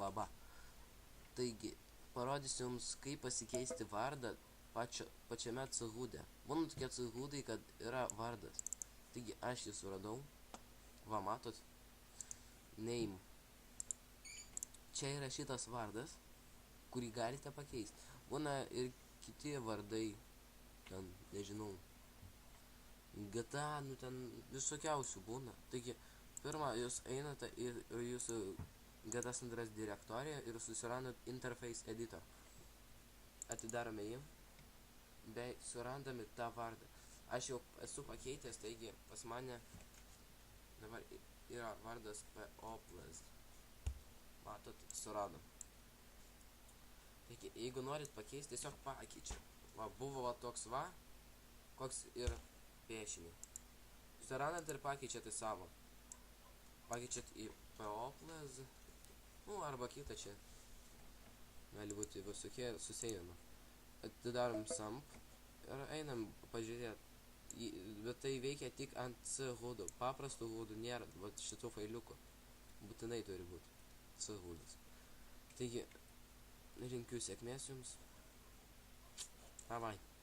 kalaba. Taigi, parodysiu jums, kaip pasikeisti vardą pačiame chudė. Būna tokie chudai, kad yra vardas. Taigi, aš jį suradau. Va, matot? Name. Čia yra šitas vardas, kurį galite pakeisti. Būna ir kiti vardai, ten, nežinau, GTA, nu ten visokiausių būna. Taigi, pirmą jūs einate į jūsų GTA San Andreas direktoriją ir susirandat Interface Editor. Atidarome jį, bei surandame tą vardą. Aš jau esu pakeitęs, taigi pas mane dabar yra vardas POPLAS. Matot, suradom. Taigi, jeigu norit pakeisti, tiesiog pakeičia. Va, buvo toks va, koks ir piešinį. Surandat ir pakeičiat į savo. Pakeičiat į POPLAS. Nu, arba kitą čia. Gali būti visokie susėjimai. Atidarom SAMP ir einam pažiūrėti. Bet tai veikia tik ant chudų. Paprastų chudų nėra. Vat šitų failiukų. Būtinai turi būti chudas. Taigi, linkiu sėkmės jums. Bye bye.